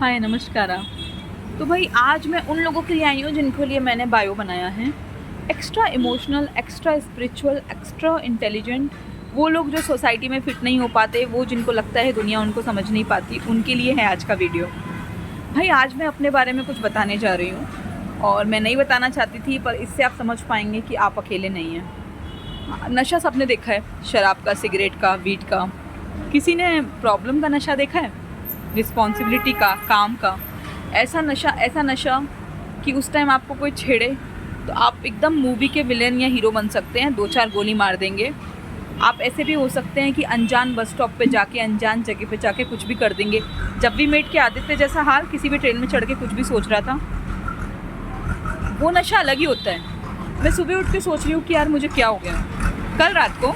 हाय नमस्कार। तो भाई आज मैं उन लोगों के लिए आई हूँ जिनके लिए मैंने बायो बनाया है। Extra emotional, extra spiritual, extra intelligent, वो लोग जो सोसाइटी में फिट नहीं हो पाते, वो जिनको लगता है दुनिया उनको समझ नहीं पाती, उनके लिए है आज का वीडियो। भाई आज मैं अपने बारे में कुछ बताने जा रही हूँ और मैं नहीं बताना चाहती थी, पर इससे आप समझ पाएंगे कि आप अकेले नहीं हैं। नशा सबने देखा है, शराब का, सिगरेट का, वीट का। किसी ने प्रॉब्लम का नशा देखा है, रिस्पॉन्सिबिलिटी का, काम का। ऐसा नशा कि उस टाइम आपको कोई छेड़े तो आप एकदम मूवी के विलेन या हीरो बन सकते हैं, 2-4 गोली मार देंगे। आप ऐसे भी हो सकते हैं कि अनजान बस स्टॉप पे जाके, अनजान जगह पे जाके कुछ भी कर देंगे। जब भी मेट के आदित्य जैसा हाल, किसी भी ट्रेन में चढ़ के कुछ भी सोच रहा था। वो नशा अलग ही होता है। मैं सुबह उठ के सोच रही हूँ कि यार मुझे क्या हो गया। कल रात को,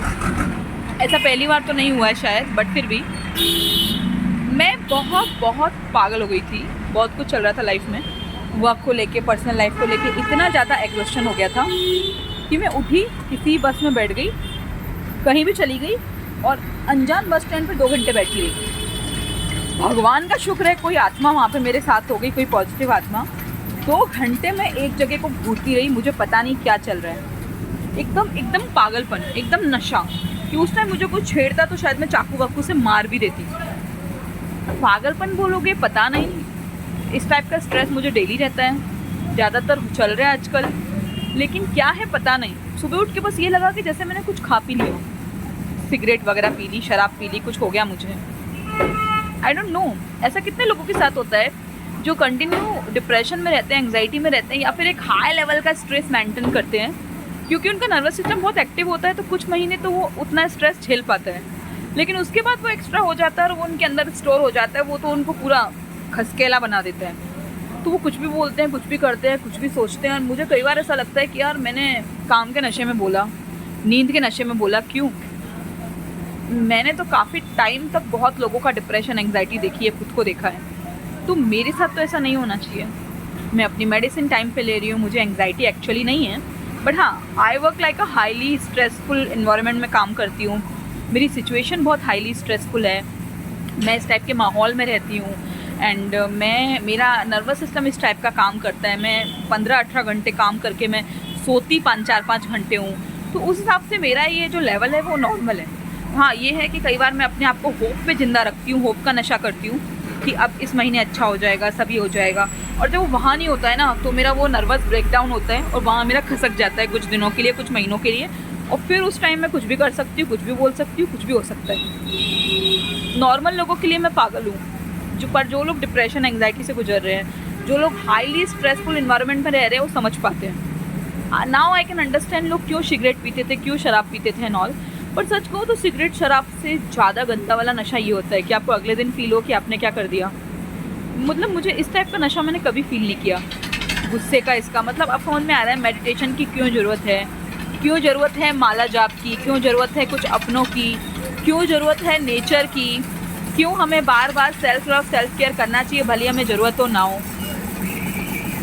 ऐसा पहली बार तो नहीं हुआ है शायद, बट फिर भी मैं बहुत पागल हो गई थी। बहुत कुछ चल रहा था लाइफ में, वर्क को लेके, पर्सनल लाइफ को लेके। इतना ज़्यादा एग्जॉस्शन हो गया था कि मैं उठी, किसी बस में बैठ गई, कहीं भी चली गई और अनजान बस स्टैंड पर 2 घंटे बैठी रही। भगवान का शुक्र है कोई आत्मा वहाँ पे मेरे साथ हो गई, कोई पॉजिटिव आत्मा। 2 घंटे में एक जगह को घूरती रही, मुझे पता नहीं क्या चल रहा है। एकदम पागलपन, एकदम नशा कि उस टाइम मुझे कोई छेड़ता तो शायद मैं चाकू वाकू से मार भी देती। पागलपन बोलोगे पता नहीं। इस टाइप का स्ट्रेस मुझे डेली रहता है, ज़्यादातर चल रहा है आजकल, लेकिन क्या है पता नहीं। सुबह उठ के बस ये लगा कि जैसे मैंने कुछ खा पी लिया, सिगरेट वगैरह पी ली, शराब पी ली, कुछ हो गया मुझे। आई डोंट नो ऐसा कितने लोगों के साथ होता है जो कंटिन्यू डिप्रेशन में रहते हैं, एंग्जाइटी में रहते हैं, या फिर एक हाई लेवल का स्ट्रेस मेंटेन करते हैं। क्योंकि उनका नर्वस सिस्टम बहुत एक्टिव होता है, तो कुछ महीने तो वो उतना स्ट्रेस झेल पाता है, लेकिन उसके बाद वो एक्स्ट्रा हो जाता है और वो उनके अंदर स्टोर हो जाता है। वो तो उनको पूरा खसकेला बना देता है। तो वो कुछ भी बोलते हैं, कुछ भी करते हैं, कुछ भी सोचते हैं। और मुझे कई बार ऐसा लगता है कि यार मैंने काम के नशे में बोला, नींद के नशे में बोला, क्यों? मैंने तो काफ़ी टाइम तक बहुत लोगों का डिप्रेशन, एंग्जाइटी देखी है, खुद को देखा है। तो मेरे साथ तो ऐसा नहीं होना चाहिए। मैं अपनी मेडिसिन टाइम पे ले रही हूँ, मुझे एंग्जाइटी एक्चुअली नहीं है, बट हाँ, I work like a highly stressful environment में काम करती हूँ। मेरी सिचुएशन बहुत हाईली स्ट्रेसफुल है, मैं इस टाइप के माहौल में रहती हूँ एंड मेरा नर्वस सिस्टम इस टाइप का काम करता है। मैं 15-18 घंटे काम करके मैं सोती 4-5 घंटे हूँ, तो उस हिसाब से मेरा ये जो लेवल है वो नॉर्मल है। हाँ, ये है कि कई बार मैं अपने आप को होप पे ज़िंदा रखती हूँ, होप का नशा करती हूँ कि अब इस महीने अच्छा हो जाएगा, सभी हो जाएगा। और जब वो वहाँ नहीं होता है ना, तो मेरा वो नर्वस ब्रेकडाउन होता है और वहाँ मेरा खसक जाता है कुछ दिनों के लिए, कुछ महीनों के लिए। और फिर उस टाइम मैं कुछ भी कर सकती हूँ, कुछ भी बोल सकती हूँ, कुछ भी हो सकता है। नॉर्मल लोगों के लिए मैं पागल हूँ, जो लोग डिप्रेशन, एंग्जाइटी से गुजर रहे हैं, जो लोग हाईली स्ट्रेसफुल इन्वायरमेंट में रह रहे हैं, वो समझ पाते हैं। नाउ आई कैन अंडरस्टैंड लोग क्यों सिगरेट पीते थे, क्यों शराब पीते थे एंड ऑल। पर सच कहो तो सिगरेट शराब से ज़्यादा गंदा वाला नशा ये होता है कि आपको अगले दिन फील हो कि आपने क्या कर दिया। मतलब मुझे इस टाइप का नशा मैंने कभी फील नहीं किया, गुस्से का, इसका मतलब अब समझ में आ रहा है मेडिटेशन की क्यों ज़रूरत है, क्यों ज़रूरत है माला जाप की, क्यों ज़रूरत है कुछ अपनों की, क्यों ज़रूरत है नेचर की, क्यों हमें बार बार सेल्फ लव, सेल्फ केयर करना चाहिए, भले हमें ज़रूरत हो ना हो।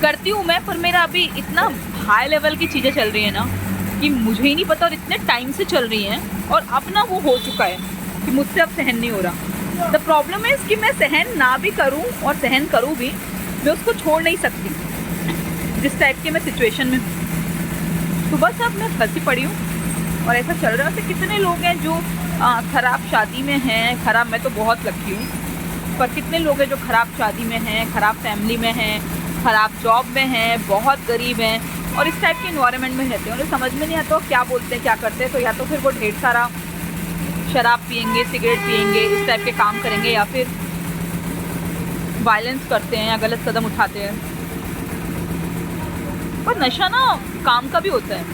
करती हूँ मैं, पर मेरा अभी इतना हाई लेवल की चीज़ें चल रही हैं ना कि मुझे ही नहीं पता, और इतने टाइम से चल रही हैं, और अब ना वो हो चुका है कि मुझसे अब सहन नहीं हो रहा। द प्रॉब्लम इज़ कि मैं सहन ना भी करूँ और सहन करूँ भी, मैं उसको छोड़ नहीं सकती जिस टाइप के मैं सिचुएशन में हूँ। तो बस अब मैं फंसी पड़ी हूँ और ऐसा चल रहा है। तो कितने लोग हैं जो ख़राब शादी में हैं, ख़राब, मैं तो बहुत लकी हूँ, पर कितने लोग हैं जो ख़राब शादी में हैं, ख़राब फैमिली में हैं, ख़राब जॉब में हैं, बहुत गरीब हैं और इस टाइप के इन्वायरमेंट में रहते हैं। उन्हें समझ में नहीं आता क्या बोलते हैं, क्या करते हैं। तो या तो फिर वो ढेर सारा शराब पियेंगे, सिगरेट पियेंगे, इस टाइप के काम करेंगे, या फिर वायलेंस करते हैं या गलत कदम उठाते हैं। पर नशा ना काम का भी होता है।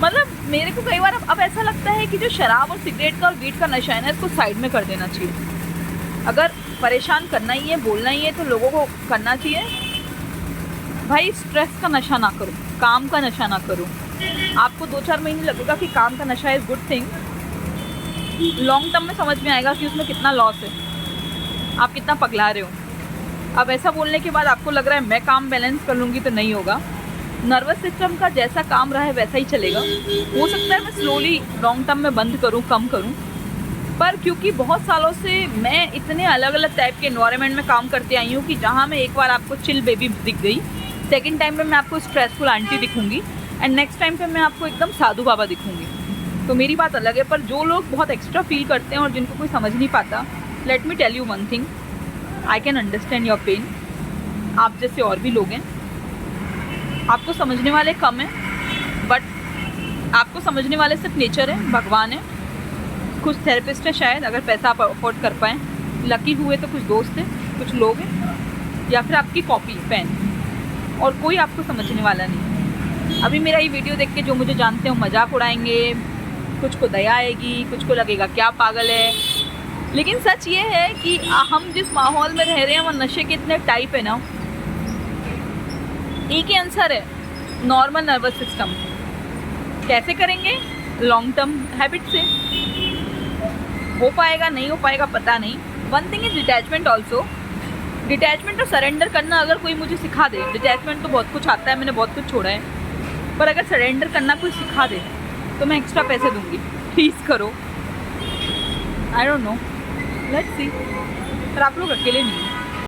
मतलब मेरे को कई बार अब ऐसा लगता है कि जो शराब और सिगरेट का और वीट का नशा है ना, इसको साइड में कर देना चाहिए। अगर परेशान करना ही है, बोलना ही है, तो लोगों को करना चाहिए। भाई स्ट्रेस का नशा ना करो, काम का नशा ना करो। आपको 2-4 महीने लगेगा कि काम का नशा is good thing, long term में समझ में आएगा कि उसमें कितना लॉस है, आप कितना पगला रहे हो। अब ऐसा बोलने के बाद आपको लग रहा है मैं काम बैलेंस कर लूँगी, तो नहीं होगा। नर्वस सिस्टम का जैसा काम रहा है वैसा ही चलेगा। हो सकता है मैं स्लोली लॉन्ग टर्म में बंद करूँ, कम करूँ, पर क्योंकि बहुत सालों से मैं इतने अलग अलग टाइप के एनवायरनमेंट में काम करते आई हूँ कि जहाँ मैं एक बार आपको चिल बेबी दिख गई, सेकंड टाइम पे मैं आपको स्ट्रेसफुल आंटी दिखूंगी, एंड नेक्स्ट टाइम पे मैं आपको एकदम साधु बाबा दिखूंगी। तो मेरी बात अलग है। पर जो लोग बहुत एक्स्ट्रा फील करते हैं और जिनको कोई समझ नहीं पाता, let me tell you one thing, I can understand your pain. आप जैसे और भी लोग हैं, आपको समझने वाले कम हैं, बट आपको समझने वाले सिर्फ नेचर है, भगवान है, कुछ थेरेपिस्ट हैं शायद, अगर पैसा आप अफोर्ड कर पाएँ, लकी हुए तो कुछ दोस्त हैं, कुछ लोग हैं, या फिर आपकी कॉपी पेन, और कोई आपको समझने वाला नहीं। अभी मेरा ये वीडियो देख के जो मुझे जानते हैं वो मजाक उड़ाएंगे, कुछ को दया आएगी, कुछ को लगेगा क्या पागल है। लेकिन सच ये है कि हम जिस माहौल में रह रहे हैं वो नशे के इतने टाइप है ना, एक ही आंसर है, नॉर्मल नर्वस सिस्टम। कैसे करेंगे? लॉन्ग टर्म हैबिट से। हो पाएगा नहीं हो पाएगा पता नहीं। One thing is detachment also. Detachment और सरेंडर करना अगर कोई मुझे सिखा दे, डिटैचमेंट तो बहुत कुछ आता है, मैंने बहुत कुछ छोड़ा है, पर अगर सरेंडर करना कोई सिखा दे तो मैं एक्स्ट्रा पैसे दूंगी, प्लीज़ करो। I don't know, let's see. पर आप लोग अकेले नहीं।